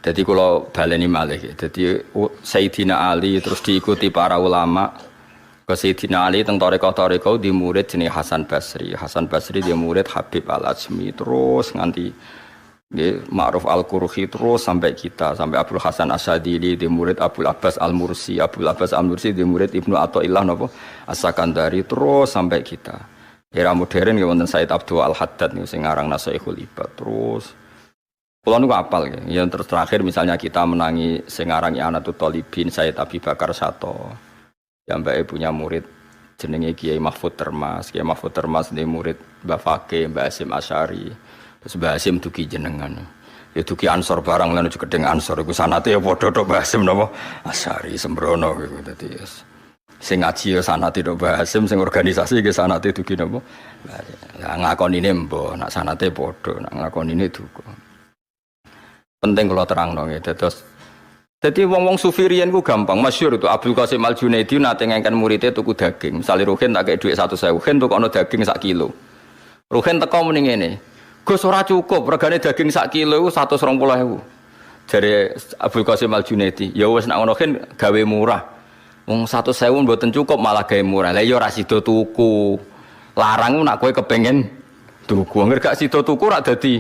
Jadi kalau baleni malih, jadi Sayyidina Ali terus diikuti para ulama ke Sayyidina Ali teng toreko di murid jenis Hasan Basri. Hasan Basri dia murid Habib Al-Ajmi terus nganti Ma'ruf Al-Qurhi terus sampai kita sampai Abdul Hasan Asyadili di murid Abdul Abbas Al-Mursi. Abdul Abbas Al-Mursi di murid Ibnu Athaillah napa As-Sakandari terus sampai kita. Era modern ya wonten Said Abdul Al-Haddad niku sing aran Nasaihul Ibad terus. Kulo niku apal ya. Yang terus terakhir misalnya kita menangi sing aran Anatut Thalibin Said Abi Bakar Sato. Yang mbake punya murid jenenge Kiai Mahfud Termas. Kiai Mahfud Termas di murid Mbah Fakih, Mbah Hasyim Asy'ari. Terus Mbah Hasyim dugi jenengan. Ya dugi Ansor barang lan gedeng Ansor iku sanate ya padha tok Mbah Hasyim napa Asy'ari sembrono iku dadi sing ngaji ya sanate tok Mbah Hasyim sing organisasi ge sanate dugi napa. Lah ngakonine mbah nak sanate padha nak ngakonine duka. Penting kalau terangno nggih terus. Jadi wong-wong sufi riyen ku gampang masyhur itu Abdul Qasim Al Junaidi nate ngengken muridé tuku daging. Misale Ruhin tak kei dhuwit 100.000, Ruhin tukokno daging sak kilo. Ruhin teko muni ngene. Gus ora cukup, regane daging sak kilo iku 120.000. Jare Abdul Qasim Al Junaidi, ya wis nek ngono kan gawe murah. Wong 100.000 mboten cukup malah gawe murah. Lah ya ora sida tuku. Larang nek kowe kepengin tuku. Angger gak sida tuku ora dadi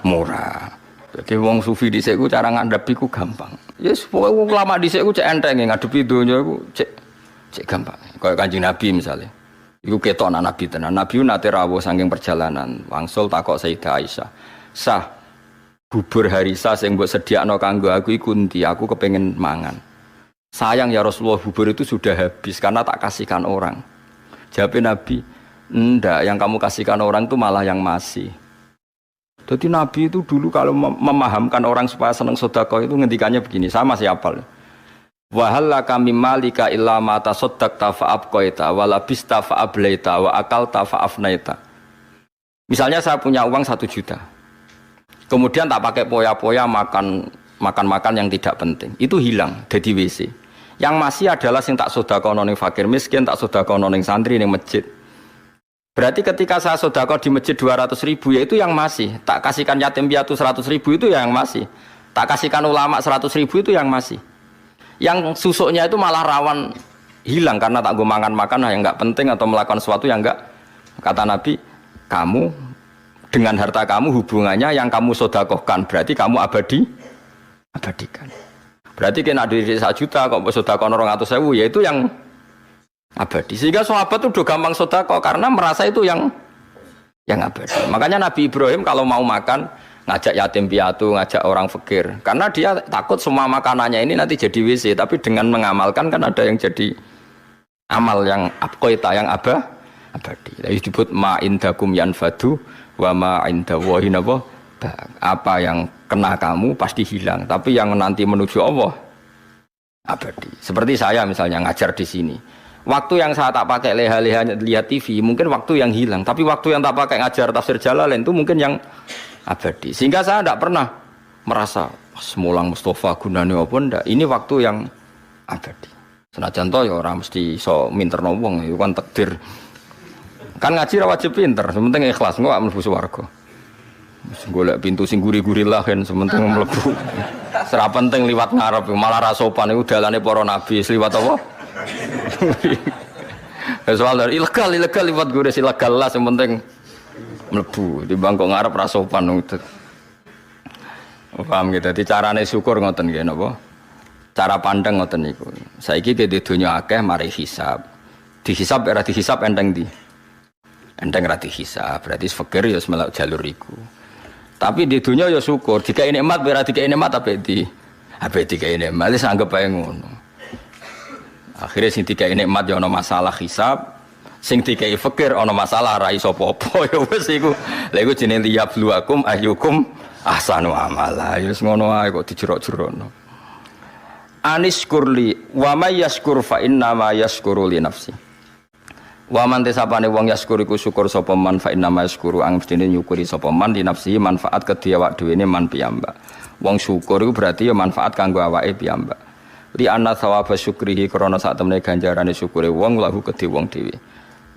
murah. Jadi wong sufi dhisik ku cara ngadhepi ku gampang. Ya yes, pokoke wong ulama dhisik ku cek enteng ngadepi donya ku cek gampang. Kaya Kanjeng Nabi misalnya. Iku ketok anak Nabi tenan. Nabi nate rawuh saking perjalanan, wangsul takok Sayyidah Aisyah. Sah bubur harisa sing mbok sediakno kanggo aku iku endi? Aku kepengin mangan. Sayang ya Rasulullah, bubur itu sudah habis karena tak kasihkan orang. Jawab Nabi, "Enggak, yang kamu kasihkan orang itu malah yang masih." Jadi Nabi itu dulu kalau memahamkan orang supaya senang sedekah itu ngendikannya begini, sama masih hafal. Wa halaka mimmalika illa ma tasaddaqta fa abqaita wa labista fa ablaita wa akalta fa afnaita. Misalnya saya punya uang 1 juta. Kemudian tak pakai poya-poya makan yang tidak penting. Itu hilang dari WC. Yang masih adalah sing tak sedekahno ning fakir miskin, tak sedekahno ning santri ning masjid. Berarti ketika saya sedekah di masjid 200.000 ya itu yang masih. Tak kasihkan yatim piatu 100.000 itu yang masih. Tak kasihkan ulama 100.000 itu yang masih. Yang susuknya itu malah rawan hilang karena tak gue makan yang enggak penting atau melakukan sesuatu yang enggak. Kata Nabi, kamu dengan harta kamu hubungannya yang kamu sedekahkan berarti kamu abadikan. Berarti kena duit 1 juta kok sedekah 200.000 ya itu yang abadi. Sehingga sahabat itu udah gampang sedekah karena merasa itu yang abadi. Makanya Nabi Ibrahim kalau mau makan ngajak yatim piatu, ngajak orang fakir. Karena dia takut semua makanannya ini nanti jadi WC, tapi dengan mengamalkan kan ada yang jadi amal yang abqaita, yang abadi. Jadi disebut ma indakum yanfadu wa ma indallahi apa yang kena kamu pasti hilang, tapi yang nanti menuju Allah abadi. Seperti saya misalnya ngajar di sini. Waktu yang saya tak pakai leha-leha lihat TV, mungkin waktu yang hilang. Tapi waktu yang tak pakai ngajar tafsir Jalalain itu mungkin yang abadi. Sehingga saya tidak pernah merasa semulang Mustafa gunane apa ndak. Ini waktu yang abadi. Senajan to ya orang mesti iso minterno wong, itu kan takdir. Kan ngaji ra wajib pinter, sementing ikhlas engko mlebu swarga. Wis golek pintu sing guri-guri lah kan sementing mlebu. Ora penting liwat ngarep, malah ra sopan iku dalane para nabi, liwat apa? Soal dari ilegal liwat gue ilegal lah yang penting mlebu di bangkok ngarep ra sopan ngoten. Paham gitu. Jadi carane syukur ngoten nggih napa? Cara pandang ngoten niku. Saiki ke di dunya akeh mari hisab. Dihisab ora dihisab enteng di. Enteng ra dihisab, berarti fakir ya melak jalur iku. Tapi di dunya ya syukur, dikai nikmat ora dikai nikmat apa dikai nikmat wis anggap ae ngono. Akhirnya sing dikai nikmat ya ana masalah hisab, sing dikai fakir ana masalah ra iso apa-apa ya wis iku. Lha iku jenenge liyabluwakum ayyukum ahsanu amala. Ya wis ngono ae kok dijerok-jerokno. Anis kurli wa may yashkur fa inna ma yashkuru li nafsi. Wa man tesapane wong yashkur iku syukur sapa man fa inna ma yashkuru ang mestine nyukuri sapa man di nafsi manfaat kedhi awak dhewe man piyambak. Wong syukur iku berarti ya manfaat kanggo awake piyambak. Li anna thawaba syukrihi krana sak temene ganjarane syukure wong lahu kedhi wong dhewe.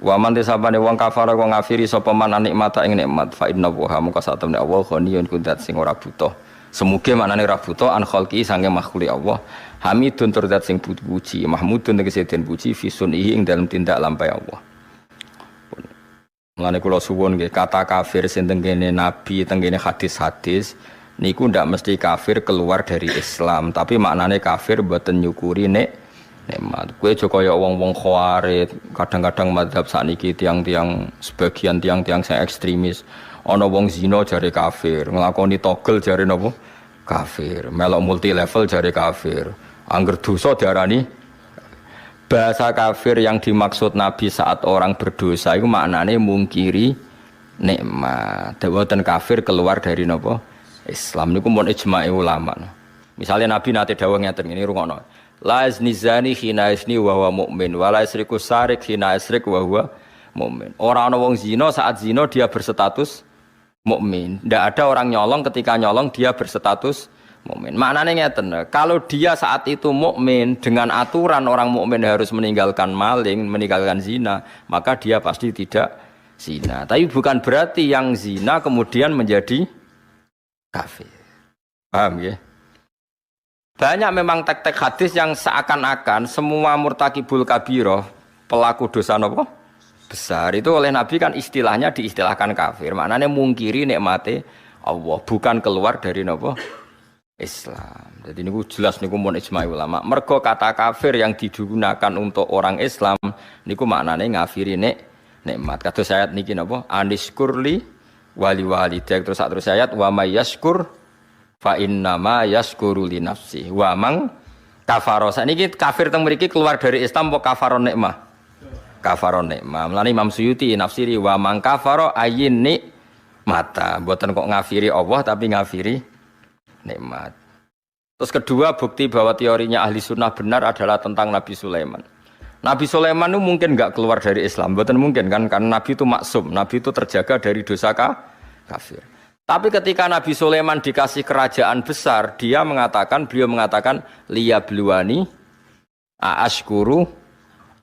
Wa man tesapane wong kafara wong ngafiri sapa man nikmata ing nikmat fa inna wa maka sak temene Allah ghaniyun kudat sing ora butuh Semuge maknane ra buta an khalqi sange makhluk Allah. Hamidun tur zat sing puji, mahmudun tegese den puji fi sunihi ing dalem tindak lampahe Allah. Mulane kula suwun nggih kata kafir sing tengene nabi tengene hadis-hadis niku ndak mesti kafir keluar dari Islam, tapi maknane kafir mboten nyukuri nikmat. Kowe aja kaya wong-wong khawarij, kadang-kadang mazhab sakniki tiang-tiang sebagian tiang-tiang sing ekstremis. Ana wong zina jare kafir, nglakoni togel jare napa? Kafir. Melok multi level jare kafir. Angger dosa diarani bahasa kafir yang dimaksud Nabi saat orang berdosa itu maknane mungkiri nikmat. Dawuhan kafir keluar dari napa? Islam niku mun ijma'i ulama. Misalnya Nabi nate dawuh ngeten ngene rungokno. La yazni hina yazni wa huwa mukmin wa la yasriku sarik hina yasrik wa huwa mukmin. Ora ana wong zina saat zina dia berstatus mukmin. Tidak ada orang nyolong ketika nyolong dia berstatus mukmin. Maknanya ngeten, kalau dia saat itu mukmin dengan aturan orang mukmin harus meninggalkan maling, meninggalkan zina, maka dia pasti tidak zina. Tapi bukan berarti yang zina kemudian menjadi kafir. Paham ya? Banyak memang tek-tek hadis yang seakan-akan semua murtakibul kabiroh, pelaku dosa apa? Besar itu oleh Nabi kan istilahnya diistilahkan kafir. Maknanya mungkiri nikmate Allah, bukan keluar dari napa? Islam. Jadi niku jelas niku mun ijma' ulama. Mergo kata kafir yang digunakan untuk orang Islam niku maknane ngafiri nikmat. Kados ayat niki napa? Aniskurli wali walidayk terus ayat wa may yaskur fa innama yaskuru li nafsi. Wa mang kafaro. Sakniki kafir teng mriki keluar dari Islam apa kafaron nikmah? Kafaron nikmah. Mulane Imam Suyuti nafsiri wa mang kafaro ayin nikmata. Mboten kok ngafiri Allah tapi ngafiri nikmat. Terus kedua bukti bahwa teorinya ahli sunnah benar adalah tentang Nabi Sulaiman. Nabi Sulaiman itu mungkin enggak keluar dari Islam, betul mungkin kan karena Nabi itu maksum, Nabi itu terjaga dari dosa kafir. Tapi ketika Nabi Sulaiman dikasih kerajaan besar, beliau mengatakan liyabluwani aashkuru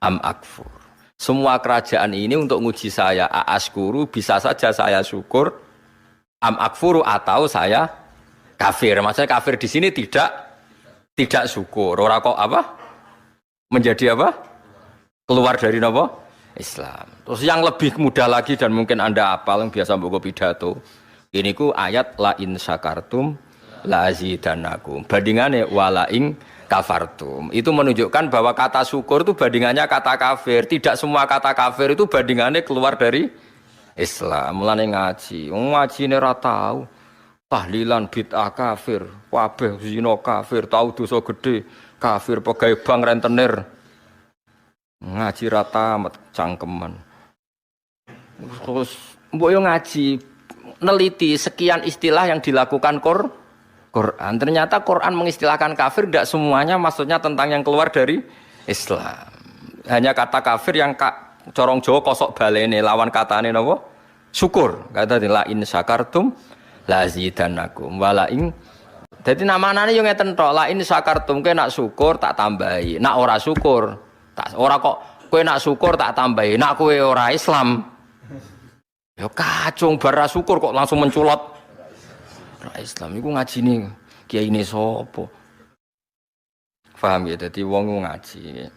am akfur. Semua kerajaan ini untuk nguji saya aashkuru, bisa saja saya syukur am akfuru atau saya kafir. Maksudnya kafir di sini tidak syukur. Ora kok apa? Menjadi apa? Keluar dari apa? Islam. Terus yang lebih mudah lagi dan mungkin Anda hafal yang biasa mbok pidato. Ini ku ayat la in syakartum la azidannakum. Bandingane wala in kafartum. Itu menunjukkan bahwa kata syukur itu bandingannya kata kafir. Tidak semua kata kafir itu bandingannya keluar dari Islam. Mulane ngaji. Ngajine ora tahu. Tahlilan bid'ah kafir, kabeh zina kafir, tahu dosa gede kafir, pegawai bank rentenir. Ngaji rata amat cangkeman. Terus mbok yo ngaji neliti sekian istilah yang dilakukan Quran. Ternyata Quran mengistilahkan kafir tidak semuanya maksudnya tentang yang keluar dari Islam. Hanya kata kafir yang corong Jawa kosok balene lawan katane napa? Syukur. Kata la in syakartum lazidannakum wala ing. Dadi namanane yo ngeten tok, la in syakartum kowe nak syukur tak tambahi, nak ora syukur tak ora kok kowe nak syukur tak tambahi, nak kowe ora Islam. Yo kacung bar syukur kok langsung menculot. Ora Islam iku ngajine kiyaine sapa? Paham ya, dadi wong ngaji.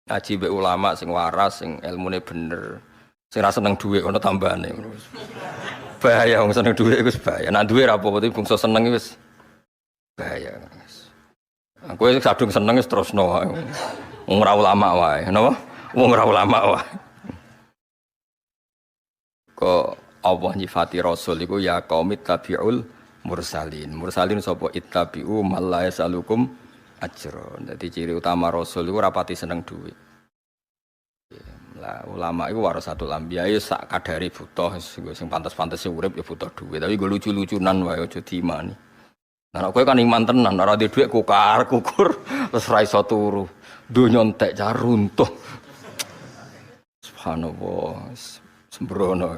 Ngaji mbek ulama sing waras, sing ilmune bener, sing ra seneng dhuwit ana tambahane. Bahaya wong seneng dhuwit iku bahaya. Nek duwe ra apa-apa iki bangsa seneng wis bahaya. Aku wis kadung seneng wis terusno wae. Wong ora ulama wae, napa? Wong ora ulama wae. Kok Allah nyifati rasul iku ya qaumit tabiul mursalin. Mursalin sapa ittabi'u mal la yasalukum ajra. Dadi ciri utama rasul iku ora pati seneng dhuwit. Lah ulama iku warasatul anbiya ya sak kadare butuh sing pantes-pantese urip ya butuh dhuwit tapi go lucu-lucunan wae aja diimani. Nah kowe kan iman tenan ora duwe dhuwit kukur terus ra iso turu. Donya entek car runtuh. Subhanallah. Sembrono.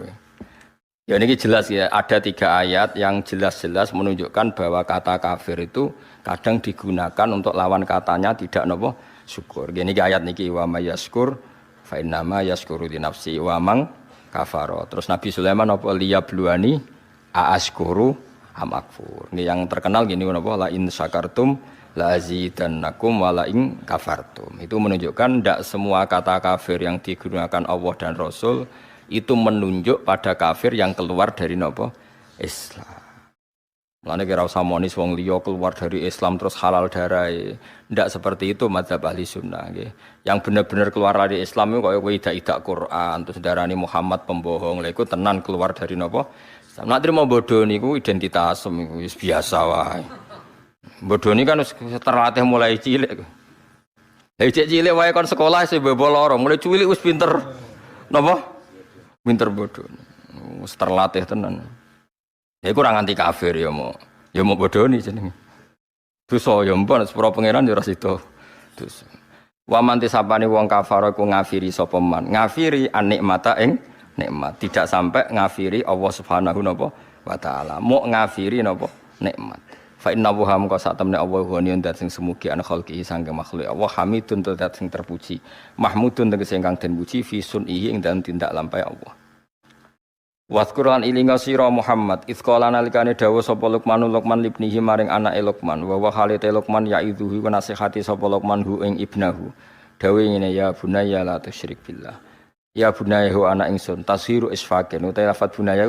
Ya ini jelas ya, ada 3 ayat yang jelas-jelas menunjukkan bahwa kata kafir itu kadang digunakan untuk lawan katanya tidak napa syukur. Gini ayat niki wa mayyaskur fa innama yaskuru li nafsi wa mang kafaro. Terus Nabi Sulaiman apa liyabluani aaskuru am akfur. Ini yang terkenal gini napa la in syakartum la azidannakum wa la in kafartum. Itu menunjukkan tidak semua kata kafir yang digunakan Allah dan Rasul itu menunjuk pada kafir yang keluar dari napa Islam. Mulane kira usah monis wong liya keluar dari Islam terus halal darai. Ndak seperti itu mazhab ahli sunnah nggih. Yang benar-benar keluar dari Islam itu kaya kowe idak Quran terus darani Muhammad pembohong. Lha iku tenan keluar dari napa? Islam. Nek trimo bodho niku identitas iku wis biasa wae. Bodho ni kan terlatih mulai cilik. Lah cilik wae kon sekolah sing bebo loro, mulai cilik wis pinter. Napa? Pinter bodho. Wis terlatih tenan. Ya kurang anti kafir ya mau bodoni jenenge. Dosa ya mbon sepuro pangeran ya ora sida. Dosa. Wa man tisapane wong kafir ku ngafiri sapa man. Ngafiri anikmata ing nikmat. Tidak sampai ngafiri Allah Subhanahu wa taala. Mau ngafiri napa nikmat. Fa inna wa ham ka satamne Allah ghaniyun dat sing semugi ana khalqi sangge makhluk. Allah hamidun dat sing terpuji. Mahmudun tegese ingkang den puji fi sunihi ing dalem tindak lampahe Allah. Waskuran ilinga sira Muhammad isqala nalikane dawuh sapa Luqman libnihi maring anake Luqman wa halite Luqman yaidzuhu wa nasihati sapa Luqman hu ing ibnahu dawuh ngene ya bunayya la tusyrik billah ya bunayya hu anak ingsun tashiru isfaqin utawa lafat bunayya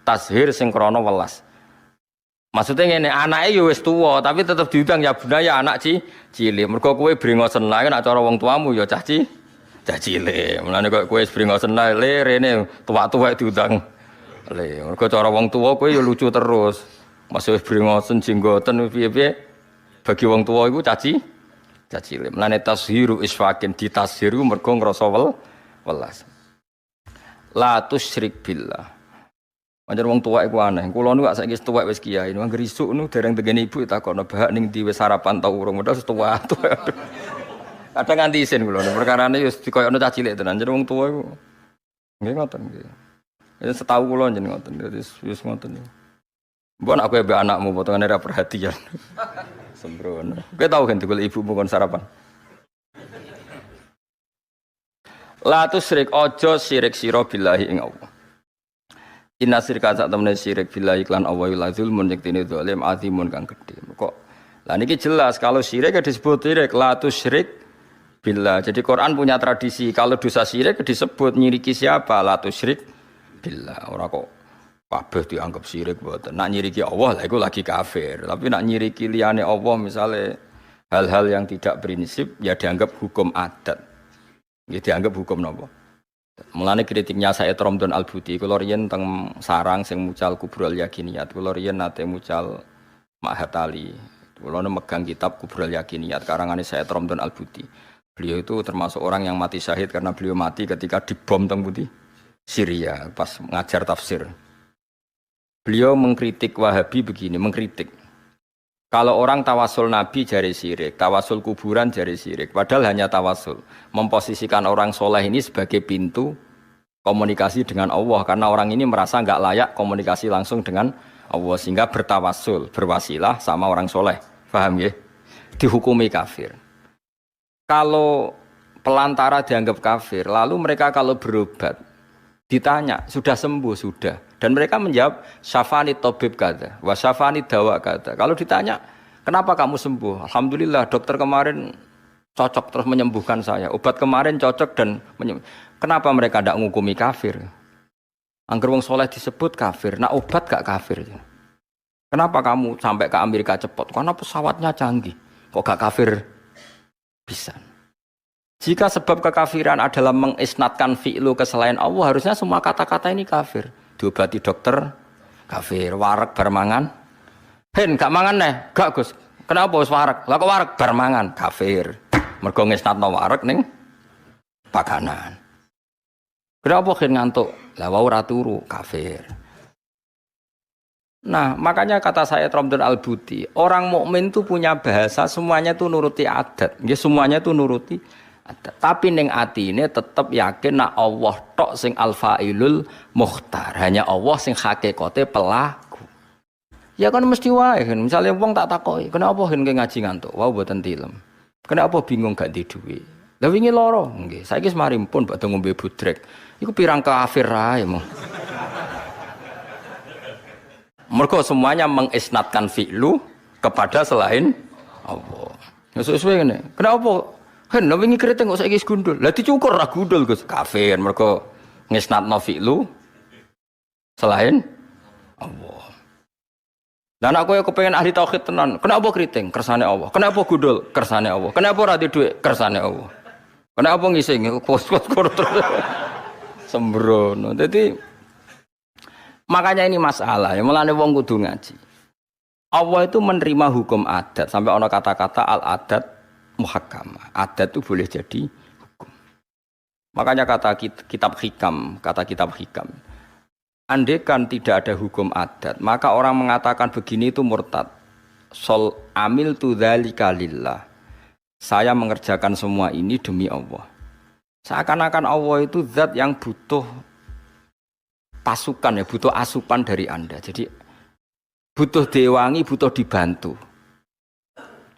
tashir sing krana welas maksudnya ngene anake ya wis tuwa tapi tetep diundang ya bunayya anak cilik mergo kowe brengosen lae nek cara wong tuamu ya cah cilik mulane kok kowe brengosen lae rene tuwa-tuwa diundang le, mergo cara wong tuwa kowe ya lucu terus. Masih brengosen jenggoten piye-piye bagi wong tuwa iku caci cilik. Mulane tashiru isfaqin ditashiru mergo ngrasa welas. La tusyrik billah. Pancen wong tuwa iku aneh. Kula nu saiki tuwa wis kiai, anggere isuk nu dereng tengene ibu takokno bahak ning ndi wis sarapan ta urung. Padahal wis tuwa. Kadang nganti isin kula. Perkarane wis dikoyokno cah cilik tenan. Jeneng wong tuwa iku nggih ngoten nggih. Ya setahu kula jeneng ngoten. Dadi wis ngoten. Mbon aku mbek anakmu potongane ra perhatian. Sembrono. Kowe tau kan dikul ibumu kon sarapan. La tusyrik aja syirik sira billahi ing Allah. Inna syirka sak temene syirik billahi lan Allah la zulmun yektine zalim azimun kang gedhe. Kok lah niki jelas kalau syirik disebut syirik la tusyrik billah. Jadi Quran punya tradisi kalau dosa syirik disebut nyiriki siapa la tusyrik billah. Ora kok kabeh dianggap syirik mboten. Nak nyiriki Allah lah iku lagi kafir. Tapi nak nyiriki liyane Allah misale hal-hal yang tidak prinsip ya dianggap hukum adat. Ya dianggap hukum napa? Mulane kritiknya Said Romdon Al-Buti kula riyen teng sarang sing mucal Kubrul Yakiniyat. Kula riyen nate mucal Ma'had Ali. Kula megang kitab Kubrul Yakiniyat karangane Said Romdon Al-Buti. Beliau itu termasuk orang yang mati syahid karena beliau mati ketika dibom teng Buti Syria pas ngajar tafsir. Beliau mengkritik Wahabi begini, mengkritik. Kalau orang tawasul Nabi jari syirik, tawasul kuburan jari syirik. Padahal hanya tawasul. Memposisikan orang soleh ini sebagai pintu komunikasi dengan Allah. Karena orang ini merasa nggak layak komunikasi langsung dengan Allah. Sehingga bertawasul, berwasilah sama orang soleh. Paham ya? Dihukumi kafir. Kalau pelantara dianggap kafir, lalu mereka kalau berobat, ditanya, sudah sembuh? Sudah. Dan mereka menjawab, syafani tobib kata, wa syafani dawa kata. Kalau ditanya, kenapa kamu sembuh? Alhamdulillah, dokter kemarin cocok terus menyembuhkan saya. Obat kemarin cocok dan menyembuhkan. Kenapa mereka tidak menghukumi kafir? Angger wong soleh disebut kafir, nah obat gak kafir. Kenapa kamu sampai ke Amerika cepat? Karena pesawatnya canggih. Kok gak kafir? Bisa. Jika sebab kekafiran adalah mengisnatkan fi'lu ke selain Allah, harusnya semua kata-kata ini kafir. Diobati dokter, kafir. Wareg barmangan, hen gak mangan neh, gak Gus. Kenapa wis wareg? Lah kok wareg barmangan, kafir. Mergo ngisnatno wareg ning pakanan. Kenapa hen ngantuk? Lah wau ora turu, kafir. Nah, makanya kata saya Romdon Al-Buti, orang mukmin itu punya bahasa, semuanya itu nuruti adat. Ya semuanya itu nuruti adat. Tapi ning atine tetep yakin nak Allah tok sing al-fa'ilul mukhtar. Hanya Allah sing hakikate pelaku. Ya kan mesti wae kan. Misale wong tak takoki, kenapa hen ngaji ngantuk? Wau mboten tilem. Kenapa bingung gak di duwe? Lah wingi lara, nggih. Saiki semari pun badhe ngombe budrek. Iku pirang kafir ae mong. Mergo semuanya mengisnatkan fi'lu kepada selain Allah. Ya sesuai ngene. Kenapa? Kan wingi keriting kok saiki gundul. Lah dicukur ra gundul Gus. Kafir mergo ngisnatno fi'lu selain Allah. Dan aku yang kepengen ahli tauhid tenan. Kenapa keriting? Kersane Allah. Kenapa gundul? Kersane Allah. Kenapa ora di dhuwit? Kersane Allah. Kenapa ngising? Kos-kos terus. Sembrono. Jadi makanya ini masalah. Ya mulane wong kudu ngaji. Allah itu menerima hukum adat sampai ono kata-kata al adat muhakkamah. Adat itu boleh jadi hukum. Makanya kata kitab hikam. Andaikan tidak ada hukum adat, maka orang mengatakan begini itu murtad. Sol amil tu dzalika lillah. Saya mengerjakan semua ini demi Allah. Seakan-akan Allah itu zat yang butuh pasukan ya, butuh asupan dari Anda. Jadi butuh diwangi, butuh dibantu.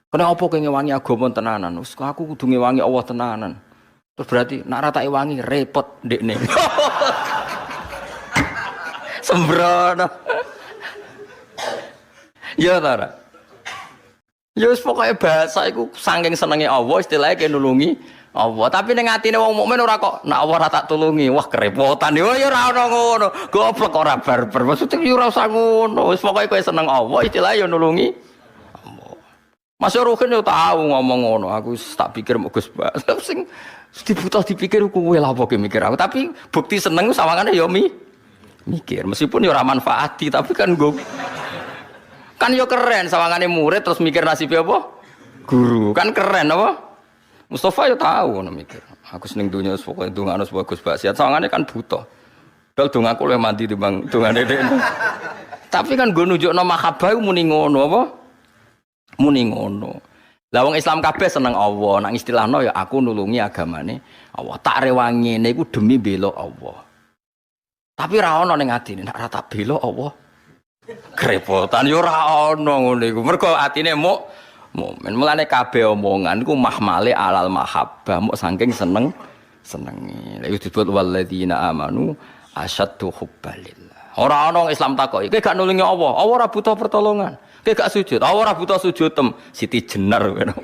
Kenapa kowe ngewangi agama tenanan? Wes aku kudu ngewangi Allah tenanan. Terus berarti nak rata wangi repot ndekne. Sembrono. Ya ta. Ya wis pokoke bahasa iku saking senenge Allah istilahnya kaya nulungi Allah. Tapi ning atine wong mukmin ora kok nek Allah ora tak tulungi, wah kerepotan. Ya ora ono ngono. Goblok ora barbar. Maksudnya ya ora usah ngono. Wis pokoke kowe seneng Allah istilahnya ya nulungi Allah. Mas Ruhin yo tahu ngomong ngono. Aku tak pikir mau Gus Bas. Sing dibutuh dipikir kowe lha apa mikir aku. Tapi bukti seneng sawangane ya mikir, meskipun ya ora manfaati, tapi kan gue kan yo keren sawangane murid terus mikir nasibnya apa? Guru. Kan keren apa? Mustafa yo tahu ngono mikir. Aku seneng dunya pokoke ndongakno bagus basiat. Sawangane kan butuh. Dal dongaku luwih mandi timbang dongane dekne. Tapi kan gue nunjukno mahabbah muni ngono apa? Muni ngono. Lah wong Islam kabeh seneng Allah. Nang istilahno ya aku nulungi agamane Allah. Tak rewangi ngene iku demi bela Allah. Tapi ra ono ning atine nek ra tak bela Allah. Kerepotan yo ra ono ngono iku. Mergo atine mukmin. Mulane kabeh omongan iku mahmale alal mahabbah, mok saking senengi. Lha disebut walladzina amanu asyaddu hubbalillah. Ora ono Islam takoki, kowe gak nulungi Allah. Allah ora butuh pertolongan. Kowe gak sujud. Allah ora butuh sujud Siti Jenar ngono.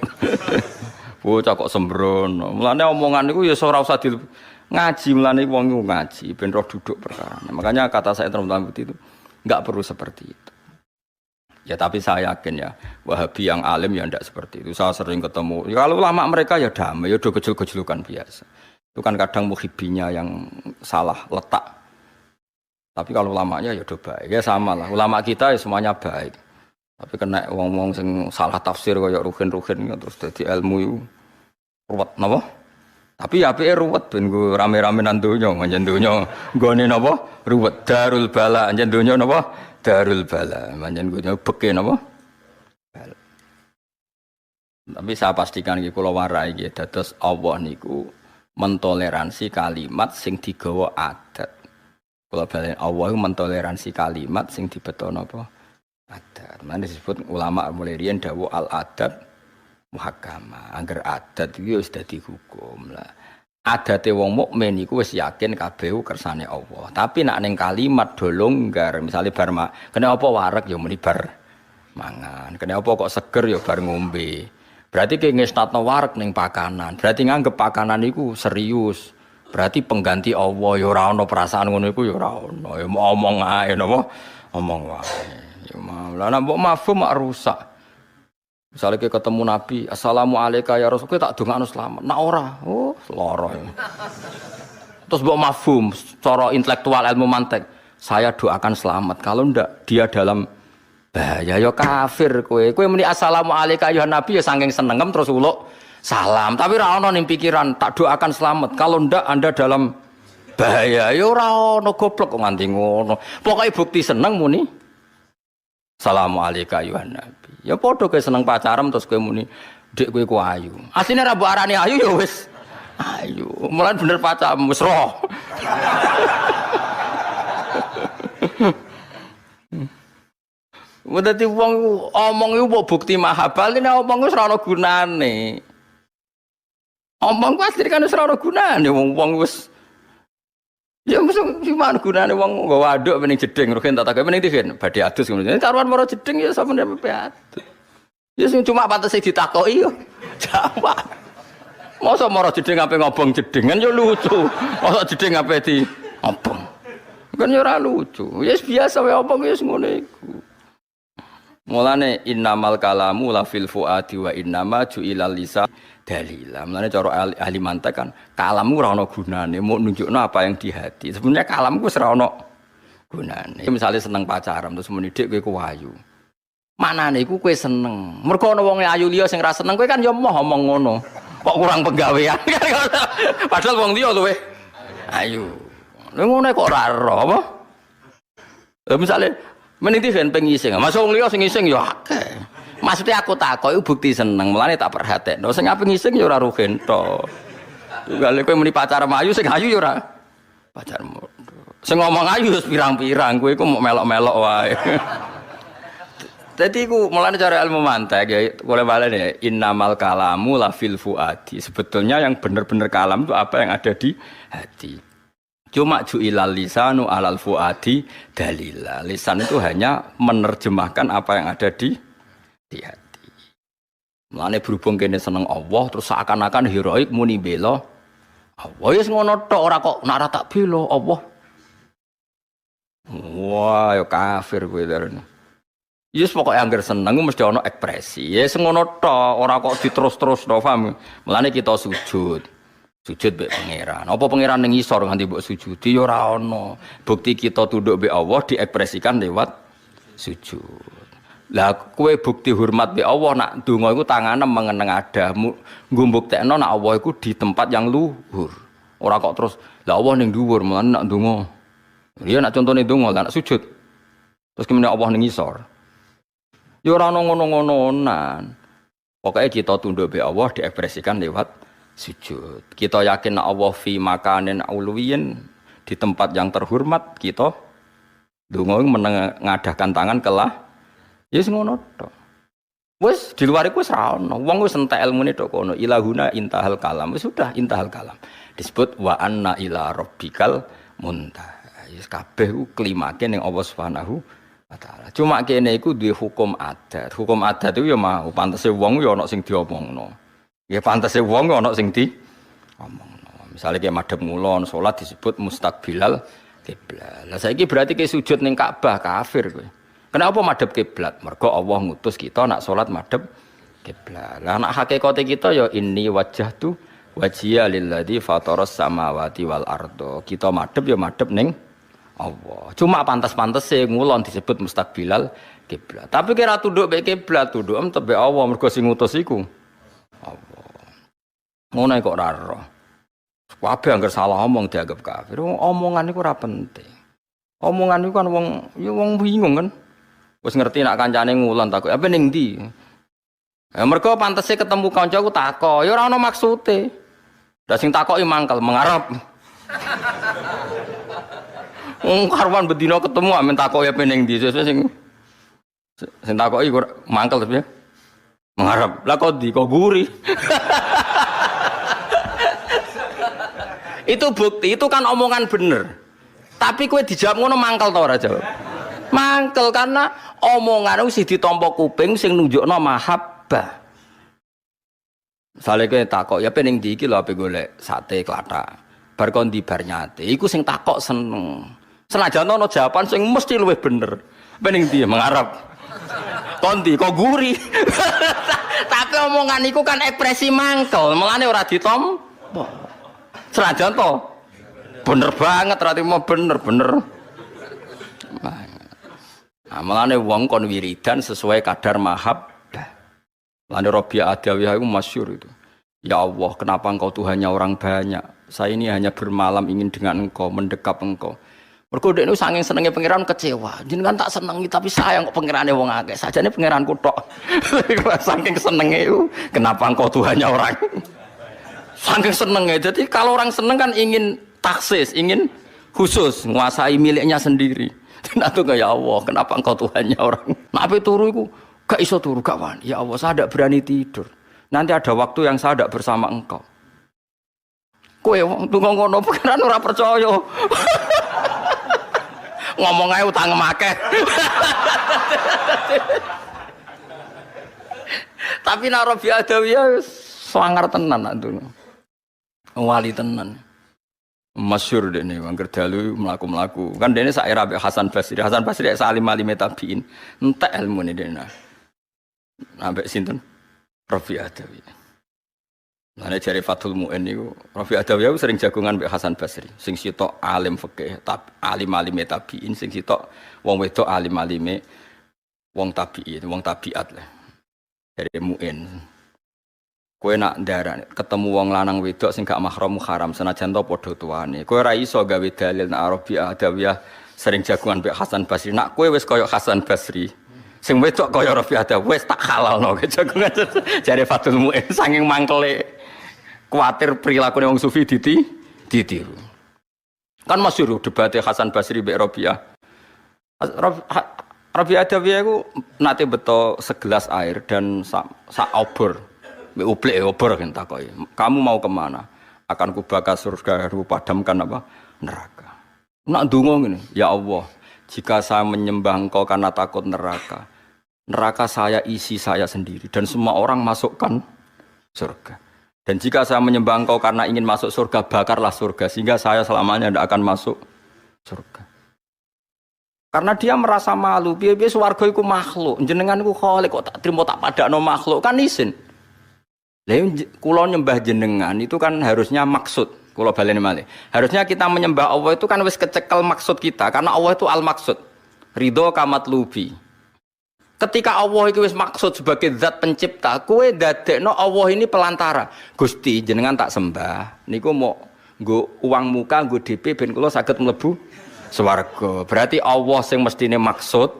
Bocah kok sembrono. Mulane omongan iku ya ora usah ngaji, mulane wong iku ngaji ben roh duduk perkara. Makanya kata saya teman-teman itu enggak perlu seperti itu. Ya tapi saya yakin ya Wahabi yang alim ya enggak seperti itu. Saya sering ketemu. Ya, kalau ulama mereka ya damai, ya do gejol-gejolukan biasa. Itu kan kadang muhibbinya yang salah letak. Tapi kalau ulamanya ya do baik. Ya sama lah. Ulama kita ya semuanya baik. Tapi kena wong-wong sing salah tafsir kaya ruhin-ruhin terus dadi ilmu itu ruwet napa? Tapi apike ruwet ben nggo rame-rame nang donya, manjen donya nggone napa? Ruwet darul bala, manjen donya napa? Darul bala, manjen donya beke napa? Bala. Tapi saya pastikan iki kula warai iki dados Allah niku mentoleransi kalimat sing digawa adat. Kula balen Allah iku mentoleransi kalimat sing dibetono apa? Adat. Mane disebut ulama mulai riyen dawuh al adat muhakkamah. Angger adat iki wis dadi hukum lah. Adate wong mukmin iku wis yakin kabeh kersane Allah. Tapi nek ning kalimat do longgar, misale bar kenapa wareg ya muni bar mangan. Kenapa kok seger ya bar ngombe. Berarti ki ngestatno wareg ning pakanan. Berarti nganggep pakanan iku serius. Berarti pengganti Allah ya ora ono perasaan ngono iku ya ora ono. Ya omong ae napa? Omong wae. Ya malah nek mbok mafhum mak rusak. Misalnya kita ketemu Nabi, Assalamualaikum ya Rasul, kita tak dongakno selamat. Nak ora, oh lara. Terus mbok mafhum, cara intelektual ilmu mantek, saya doakan selamat. Kalau ndak dia dalam bahaya ya kafir kowe. Kowe muni Assalamualaikum ya Nabi ya saking senengem terus uluk salam. Tapi ora ono ning pikiran tak doakan selamat. Kalau ndak Anda dalam bahaya ya ora ono goblok kok nganti ngono. Pokoke bukti seneng muni Assalamualaikum ya Nabi. Ya padha kowe seneng pacaran terus kowe muni ndek kowe ku ayu. Asline ra mbok arani ayu ya wis ayu. Mulan bener pacaran wis roh. Dadi wong omong iku mbok bukti mahabbah nek omong wis ora ana gunane. Omong ku asline kan wis ora ana gunane wong wis Ya mesti gimana gunane wong nggo waduk mending jeding rugen tak tak mending digen badhe adus ngono. Karuan maro jeding ya sampeyan pepe adus. Ya sing cuma pantes ditakoki yo. Jawab. Masa maro jeding ape ngobong jedingan ya lucu. Masa jeding ape di obong. Kan ya ora lucu. Ya biasa wae obong ya ngono iku. Mulane innamal kalamu la fil fuadi wa innama ju'ilal lisan dalila. Mulane cara ahli mantek kan kalammu ora ana gunane, mau nunjukno apa yang di hati. Sebenarnya kalamku wis ora ana gunane. Misale seneng pacaran terus muni dik kowe ayu. Manane iku kowe seneng. Mergo ana wong ayu liya sing ra seneng kowe kan ya moh omong ngono. Kok kurang penggawean. Padahal wong liya luwe ayu. Lha ngono kok ora ero apa? Misale mending dihen pengising. Mas wong liya sing ngising ya akeh. Maksudnya aku takoki bukti seneng, mulane tak perhatekno. Sing ape ngising ya ora rugen to. Tunggal kowe muni pacar ayu sing ayu ya ora pacarmu. Sing ngomong ayu wis pirang-pirang, kowe iku mau melok-melok wae. Dadi iku mulane cara ilmu mantek ya boleh balane innamal kalamu la fil fuadi. Sebetulnya yang benar-benar kalam itu apa yang ada di hati. Cuma ju'ilal lisanu alal fuadi dalila. Lisan itu hanya menerjemahkan apa yang ada di hati. Mulane berhubung kene seneng Allah terus seakan-akan heroik muni bela Allah wis ngono tok ora kok nek ora tak bela Allah. Wah, ya kafir kowe terus. Yes pokoke angger seneng mesti ana ekspresi. Ya ngono tok ora kok diterus-terusno paham. Mulane kita sujud. Sujud mbek pangeran. Apa pangeran ning isor nganti mbok sujudi ya ora ana. Bukti kita tunduk mbek Allah diekspresikan lewat sujud. Lah kowe bukti hormat be Allah nak donga iku tangane mengeneng adamu nggo mbuktekno nak Allah iku di tempat yang luhur. Ora kok terus lah Allah ning dhuwur mulane nak donga. Ya nak contone donga lah nak sujud. Terus kemudian Allah ning isor. Ya ora ono ngono-ngononan. Pokoke kita tunduk be Allah diekspresikan lewat sujud. Kita yakin nak Allah fi makanin uluwiyin di tempat yang terhormat kita donga mengadahkan tangan kelah. Ya wis ngono tok. Wis di luar iku wis ra ono. Wong wis entek ilmune tok kono. Ilahuna intahal kalam. Wis sudah intahal kalam. Disebut wa anna ila rabbikal muntaha. Wis kabeh ku klimake ning Allah Subhanahu wa taala. Cuma kene iku duwe hukum adat. Hukum adat iku ya mau pantese wong ya ana sing diomongno. Ya pantese wong ya ana sing diomongno. Misale ki madhep ngulon salat disebut mustaqbilal kiblat. Lah saiki berarti ki sujud ning Ka'bah kafir kowe. Kenapa madhep kiblat? Mergo Allah ngutus kita nak salat madhep kiblat. Lah nak hakikate kita ya inni wajjahtu wajhiya lilladzi fataras samawati wal ardo. Kita madhep ya madhep ning Allah. Cuma pantas-pantese ngulon disebut mustaqbilal kiblat. Tapi kira tunduk mek kiblat, tunduk mbek Allah mergo sing ngutus iku Allah. Ngono kok ora ero. Kabeh anggar salah omong dianggap kafir. Omongan iku ora penting. Omongan iku kan wong bingung kan. Wis ngerti nak kancane ngulon takok, apa ning ndi? Ya mergo pantese ketemu kancaku takok, ya ora ana maksude. Lah sing takoki mangkel mengarep. Wong karwan bedina ketemu amen takoki apa ning ndi, sing takoki mangkel tapi ya. Mengarep. Lah kok ndi kok guri. Itu bukti, itu kan omongan bener. Tapi kowe dijawab ngono mangkel ta ora jawab? Mangkel karena omongan wis ditampa kuping sing nunjukno mahabbah. Misale kowe takok ya pening ndi iki lho ape golek sate klathak. Bar kon bar nyate. Iku sing takok seneng. Senajan ana jawaban sing mesti luwih bener. Pening ndi mengarep. Kondi kok guri. Tapi omongan iku kan ekspresi mangkel, mulane ora ditampa. Senajan to bener banget berarti mau bener. Nah, mulane wong kon wiridan sesuai kadar mahabbah. Mulane Rabi'ah Adawiyah itu masyhur itu. Ya Allah, kenapa engkau Tuhannya orang banyak? Saya ini hanya bermalam ingin dengan engkau, mendekap engkau. Mergo dekne saking senenge pangeran kecewa. Jenengan tak senengi tapi sayang kok pangerane wong akeh. Sajane pangeranku tok. Saking senenge itu, kenapa engkau Tuhannya orang? Saking senenge. Jadi kalau orang seneng kan ingin taksis, ingin khusus, menguasai miliknya sendiri. Tentu ya Allah, kenapa engkau Tuhannya orang? Nah, apa turu itu? Gak iso turu, gak wani. Ya Allah, saya tidak berani tidur. Nanti ada waktu yang saya tidak bersama engkau. Kowe wong donga ngono pangeran ora percaya. Ngomong ae utang akeh. Tapi nek Rabi Adawiyah sangar tenan nak ngono. Wali tenan. Masyhur dene wong dalu mlaku-mlaku. Kan dene sak era Hasan Basri. Hasan Basri salim-alime tabiin. Entek ilmune dene. Ambek sinten? Rabi Adawiyah. Lane jare Fathul Mu'in niku Rabi Adawiyah sering jagongan mbek Hasan Basri. Sing sitok alim fikih, alim-alime tabiin, sing sitok wong wedok alim-alime wong tabiin, wong tabiat lah. Jare Mu'in. Kowe nak ndarak ketemu wong lanang wedok sing gak mahram haram senajan to padha tuane. Kowe ora iso gawe dalil nek Rabi Adawiyah sering jagongan mbek Hasan Basri. Nak kowe wis kaya Hasan Basri, sing wedok kaya Rabi Adawiyah wis tak halalno jagongan. Jare Fathul Mu'in saking mangkele kuatir perilaku wong sufi ditiru. Kan masyhur debate Hasan Basri mbek Rabi'ah. Rabi Adawiyah iku nate beto segelas air dan sak obor. Mbek uplek obor kan takoki. Kamu mau kemana? Akan kubakar surga, padamkan apa? Neraka. Nak ndonga ngene, ya Allah, jika saya menyembah Engkau karena takut neraka, neraka saya isi saya sendiri dan semua orang masukkan surga. Dan jika saya menyembah Engkau karena ingin masuk surga, bakarlah surga sehingga saya selamanya tidak akan masuk surga. Karena dia merasa malu, piye-piye swarga iku makhluk, jenengan iku khalik kok tak trimo tak padakno makhluk kan isin. Lah kula nyembah jenengan itu kan harusnya maksud, kula baleni malih. Harusnya kita menyembah Allah itu kan wis kecekel maksud kita karena Allah itu al-maksud. Ridho kamatlubi. Ketika Allah itu wis maksud sebagai zat pencipta, kowe dadekno Allah ini pelantara. Gusti jenengan tak sembah, niku mau nggo uang muka, nggo DP ben kula saged mlebu swarga. Berarti Allah sing mestine maksud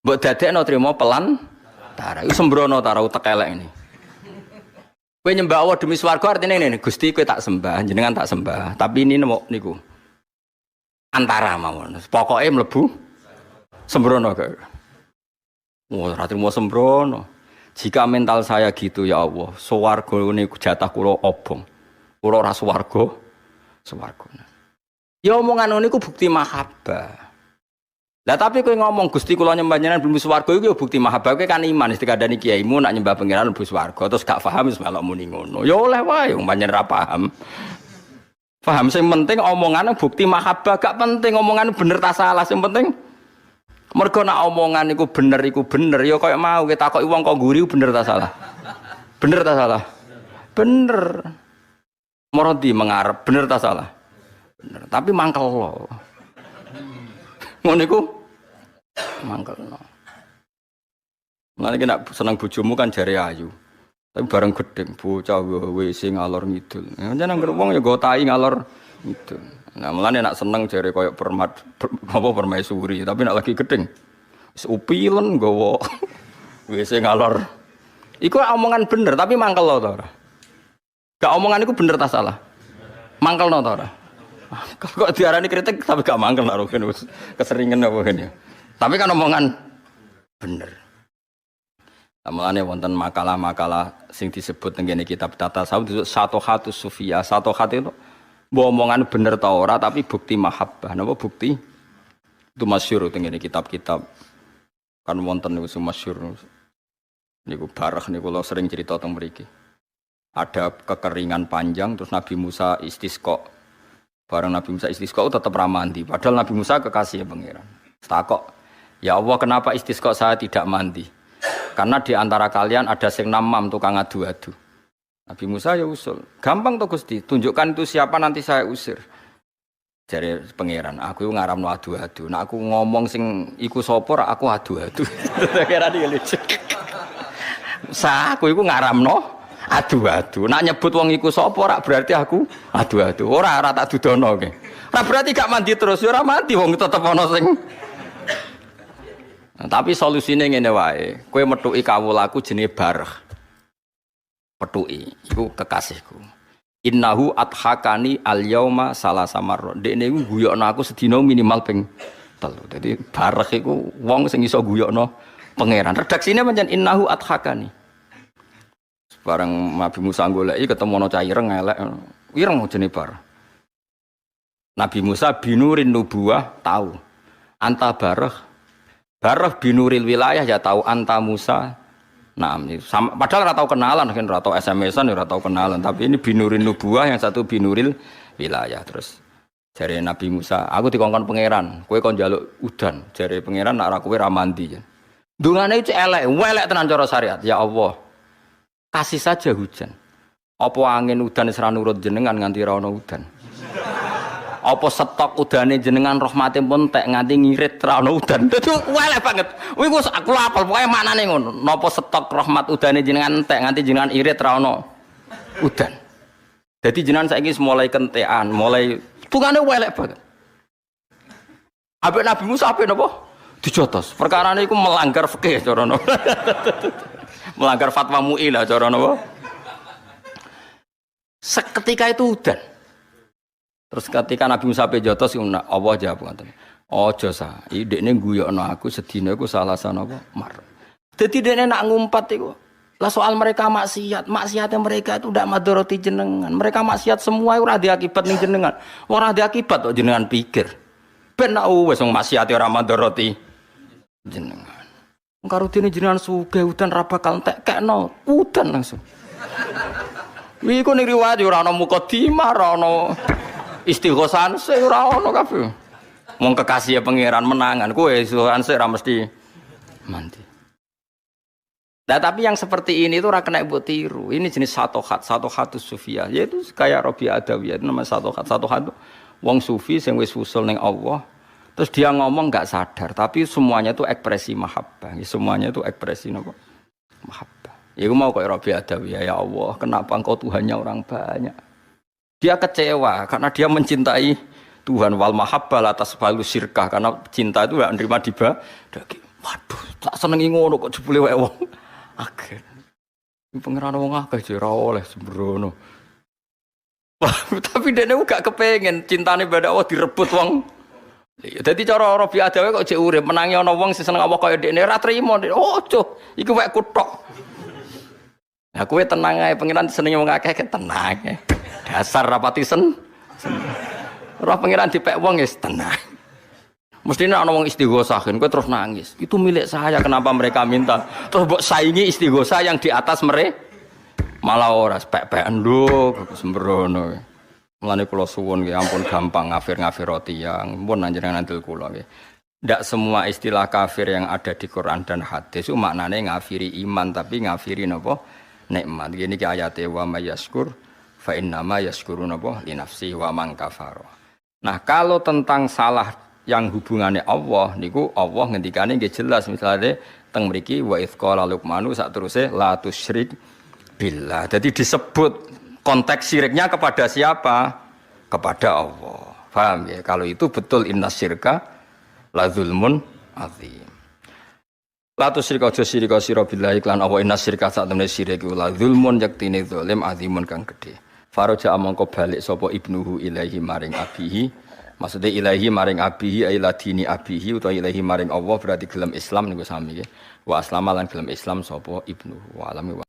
mbok dadekno trimo pelantara. Iku sembrono ta ora utek elek ini. Kowe nyembah Allah demi swarga artine ngene, Gusti kowe tak sembah, jenengan tak sembah, tapi ini niku antara mawon. Pokoke mlebu sembrono gak. Wah, ora trimo sembrono. Jika mental saya gitu ya Allah, swarga niku jatah kula obong. Kula ora swarga. Ya omongan niku bukti mahabbah. Lah tapi kowe ngomong Gusti kula nyembah jenengan mlebu swarga iku ya bukti mahabbah. Kowe kan iman wis dikandani kiaimu nak nyembah pangeran mlebu swarga terus gak paham wis melok muni ngono. Ya oleh wae wong pancen ora paham. Paham sing penting omongane bukti mahabbah, gak penting omongane bener ta salah, sing penting mergo nak omongan iku bener ya kaya mau kita takoki wong kok nguri bener ta salah. Bener ta salah? Bener. Morodi mengarep bener ta salah? Bener. Tapi mangkel lo. Ngono iku mangkelno. Mulane nek seneng bojomu kan jare ayu. Tapi bareng gedeng bocah WC ngalor ngidul. Yen anggere wong ya go tai ngalor ngidul. Nah mulane nek seneng jare koyo permaisuri, tapi nek lagi gedeng wis upilen nggawa WC ngalor. Iku omongan bener tapi mangkel lo ta ora? Gak omongan iku bener ta salah? Mangkelno ta ora? Kok diarani kritik tapi gak mangkel lho kan keseringan apa kan ya. Tapi kan omongan bener. Mulane wonten makalah-makalah sing disebut teng kitab tasawuf disebut satohatus sufiyah. Satohat itu mbok omongan bener ta ora tapi bukti mahabbah. Napa bukti? Itu masyhur teng kitab-kitab. Kan wonten niku masyhur. Niku bareh niku kula sering cerita teng mriki. Ada kekeringan panjang terus Nabi Musa istisqa. Barang Nabi Musa istisqa tetap ramandi. Padahal Nabi Musa kekasih pangeran. Takok, ya Allah kenapa istisqa saya tidak mandi? Karena di antara kalian ada sing namam tukang adu-adu. Nabi Musa ya usul. Gampang toh Gusti, tunjukkan itu siapa nanti saya usir. Jare pangeran, aku ngaramno adu-adu. Nah aku ngomong sing iku sapa aku adu-adu. Pangeran iki lucu. Aku iku ngaramno adu-adu. Nak nyebut wong iku sapa ora berarti aku adu-adu. Ora tak dudono kowe. Ora berarti gak mandi terus, ya ora mati wong tetep ana sing. Nah, tapi solusine ngene wae. Kowe metuki kawulaku jenenge bareh. Petuki iku kekasihku. Innahu adhakani al-yauma salasa marra. Dekne iku guyokno aku sedina minimal ping 3. Dadi bareh iku wong sing iso guyokno pangeran. Redaksine pancen innahu adhakani. Bareng Nabi Musa goleki ketemu ana cah ireng elek Ireng jenenge bar. Nabi Musa binurin nubuwah tahu. Anta barah binuril wilayah ya tahu anta Musa. Nah, padahal ora tau kenalan, kan ora tau SMS-an, ora tau kenalan, tapi ini binurin nubuwah, yang satu binuril wilayah. Terus jare Nabi Musa, aku dikongkon pangeran, kowe kon njaluk udan. Jare pangeran nak ora kowe ra mandi. Dungane itu elek tenan cara syariat. Ya Allah, kasih saja hujan. Apa angin udan wis ra nurut jenengan nganti ra ono udan. Apa stok udane jenengan rahmate pun tek nganti ngirit ra ono udan. Dadi elek banget. Kuwi aku apal pokoke maknane ngono. Napa stok rahmat udane jenengan tek nganti jenengan irit ra ono udan. Dadi jenengan saiki mulai kentekan, mulai tungane elek banget. Ambek Nabi Musa ape napa? Dijotos. Perkarane iku melanggar fikih cara napa. Melanggar fatwa MUI lah cara napa. Seketika itu udan. Terus ketika Nabi Musa pe jotos Allah jawab ngoten. Aja sa, idekne guyokno aku sedina iku salah sanapa mar. Dadi dekne nak ngumpat iku. Lah soal mereka maksiatnya mereka itu ndak madharati jenengan. Mereka maksiat semua ora ada akibat ning jenengan. Ora ada akibat kok jenengan pikir. Ben nak wis wong maksiate ora madharati jenengan. Karo dene jenengan sugih udan ra bakal entek kekno udan langsung. Iku ning riwayat ora ana mukadimah, ora ana istighosan sih ora ono kabeh. Wong kekasih pangeran menangan kowe istighosan sih ora mesti mandi. Nah, tapi yang seperti ini itu ora kena mbok tiru. Ini jenis satohatus sufiyah, yaitu kayak Rabi Adawiyah itu namanya satohat. Wong sufi sing wis usul ning Allah, terus dia ngomong enggak sadar, tapi semuanya itu ekspresi mahabbah. Semuanya itu ekspresi napa? Mahabbah. Iku mau kayak Rabi Adawiyah, ya Allah, kenapa engkau Tuhannya orang banyak? Dia kecewa karena dia mencintai Tuhan wal mahabbah atas balu syirkah karena cinta itu enggak nerima dibagi. Waduh, tak senengi ngono kok jebule wae wong. Akeh. Pangeran wong akeh jare ora oleh sembrono. Tapi dene gak kepengin cintane pada Allah direbut wong. Dadi cara Rabi Adawi kok jek urip menangi ana wong sing seneng Allah kaya dekne ora trimo. Ojo, iku wek kutok. Nah, kowe tenang ae pangeran senenge wong akeh tenang ae. Dasar rapati roh pangeran dipek wong wis tenang. Mestine ana wong istighosah kowe terus nangis. Itu milik saya, kenapa mereka minta? Terus mbok saingi istighosah yang di atas mereka. Malah ora pek-pekan lho sembrono. Mulane kula suwun nggih ampun gampang ngafir-ngafiroti yang pun panjenengan andel kula nggih. Ndak semua istilah kafir yang ada di Quran dan hadis itu maknane ngafiri iman tapi ngafiri napa? Nikmat. Gini ki ayate wa mayyaskur fa innama yaskuru napa li nafsi wa man kafara. Nah, kalau tentang salah yang hubungannya Allah niku Allah ngendikane nggih jelas misalnya teng mriki wa idz qala luqmanu sak teruse la tusyrik billah. Jadi disebut konteks syiriknya kepada siapa? Kepada Allah. Paham ya? Kalau itu betul inna syirka la zulmun azim. La tusyrik aja sirika sira billahi lan apa inna syirka sak temene syirik la zulmun yaktine zalim azimun kang gedhe. Faraja amangka balik sapa ibnuhu ilaihi maring abihi. Maksudnya ilahi maring abihi ila dini abihi utawa ilahi maring Allah berarti gelem Islam niku sami nggih. Wa aslama lan gelem Islam sapa ibnuhu wa alami